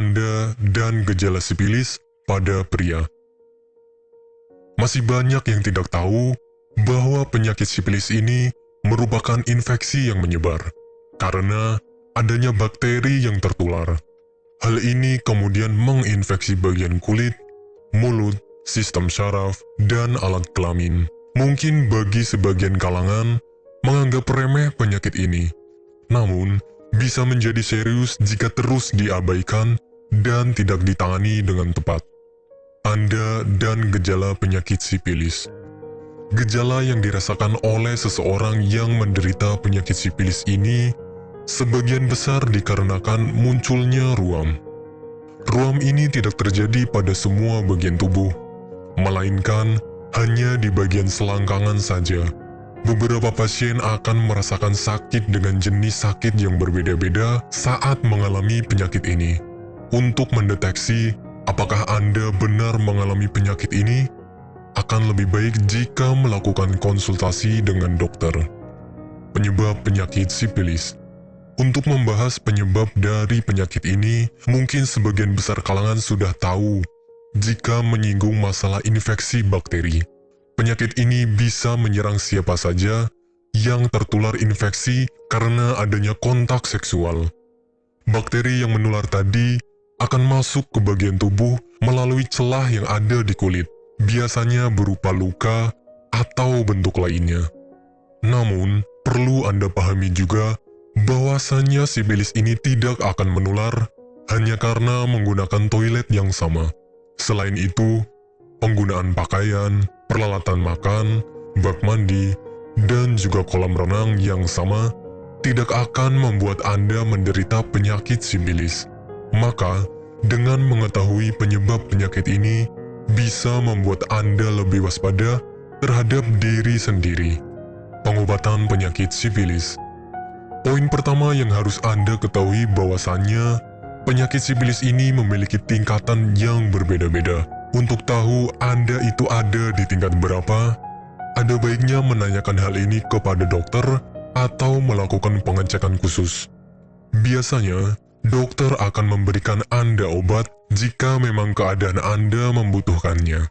tanda dan gejala sipilis pada pria. Masih banyak yang tidak tahu bahwa penyakit sipilis ini merupakan infeksi yang menyebar karena adanya bakteri yang tertular. Hal ini kemudian menginfeksi bagian kulit, mulut, sistem syaraf, dan alat kelamin. Mungkin bagi sebagian kalangan menganggap remeh penyakit ini, namun bisa menjadi serius jika terus diabaikan dan tidak ditangani dengan tepat. Tanda dan gejala penyakit sipilis. Gejala yang dirasakan oleh seseorang yang menderita penyakit sipilis ini sebagian besar dikarenakan munculnya ruam. Ruam ini tidak terjadi pada semua bagian tubuh, melainkan hanya di bagian selangkangan saja. Beberapa pasien akan merasakan sakit dengan jenis sakit yang berbeda-beda saat mengalami penyakit ini. Untuk mendeteksi apakah Anda benar mengalami penyakit ini, akan lebih baik jika melakukan konsultasi dengan dokter. Penyebab penyakit sipilis. Untuk membahas penyebab dari penyakit ini, mungkin sebagian besar kalangan sudah tahu jika menyinggung masalah infeksi bakteri. Penyakit ini bisa menyerang siapa saja yang tertular infeksi karena adanya kontak seksual. Bakteri yang menular tadi akan masuk ke bagian tubuh melalui celah yang ada di kulit, biasanya berupa luka atau bentuk lainnya. Namun, perlu Anda pahami juga bahwasanya sipilis ini tidak akan menular hanya karena menggunakan toilet yang sama. Selain itu, penggunaan pakaian, peralatan makan, bak mandi, dan juga kolam renang yang sama tidak akan membuat Anda menderita penyakit sipilis. Maka, dengan mengetahui penyebab penyakit ini, bisa membuat Anda lebih waspada terhadap diri sendiri. Pengobatan penyakit sipilis. Poin pertama yang harus Anda ketahui bahwasannya, penyakit sipilis ini memiliki tingkatan yang berbeda-beda. Untuk tahu Anda itu ada di tingkat berapa, ada baiknya menanyakan hal ini kepada dokter atau melakukan pengecekan khusus. Biasanya, dokter akan memberikan Anda obat jika memang keadaan Anda membutuhkannya.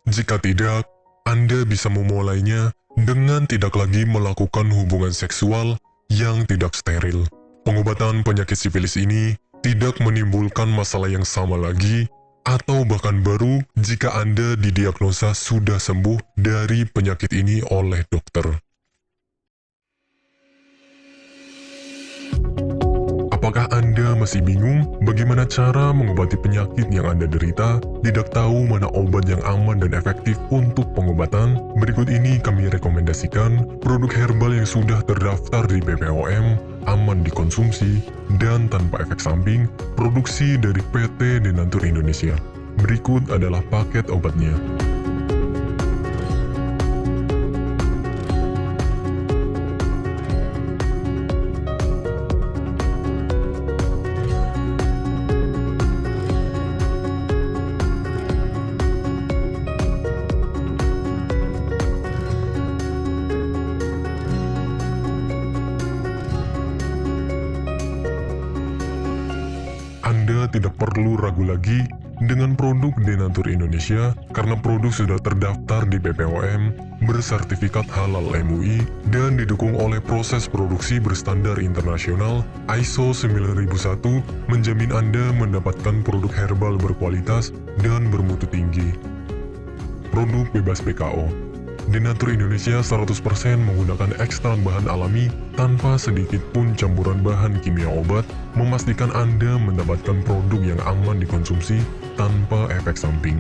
Jika tidak, Anda bisa memulainya dengan tidak lagi melakukan hubungan seksual yang tidak steril. Pengobatan penyakit sipilis ini tidak menimbulkan masalah yang sama lagi atau bahkan baru jika Anda didiagnosa sudah sembuh dari penyakit ini oleh dokter. Apakah Anda masih bingung bagaimana cara mengobati penyakit yang Anda derita? Tidak tahu mana obat yang aman dan efektif untuk pengobatan? Berikut ini kami rekomendasikan produk herbal yang sudah terdaftar di BPOM, aman dikonsumsi, dan tanpa efek samping, produksi dari PT Denatur Indonesia. Berikut adalah paket obatnya. Anda tidak perlu ragu lagi dengan produk Denatur Indonesia karena produk sudah terdaftar di BPOM, bersertifikat halal MUI, dan didukung oleh proses produksi berstandar internasional ISO 9001, menjamin Anda mendapatkan produk herbal berkualitas dan bermutu tinggi. Produk bebas PKO. Denatur Indonesia 100% menggunakan ekstrak bahan alami tanpa sedikit pun campuran bahan kimia obat, memastikan Anda mendapatkan produk yang aman dikonsumsi tanpa efek samping.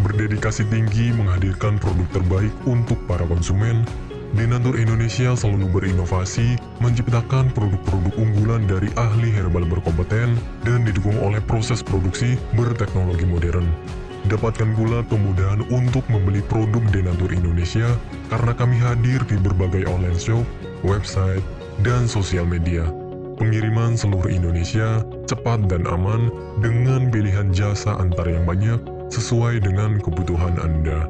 Berdedikasi tinggi menghadirkan produk terbaik untuk para konsumen, Denatur Indonesia selalu berinovasi, menciptakan produk-produk unggulan dari ahli herbal berkompeten dan didukung oleh proses produksi berteknologi modern. Dapatkan pula kemudahan untuk membeli produk Denatur Indonesia karena kami hadir di berbagai online shop, website, dan sosial media. Pengiriman seluruh Indonesia cepat dan aman dengan pilihan jasa antar yang banyak sesuai dengan kebutuhan Anda.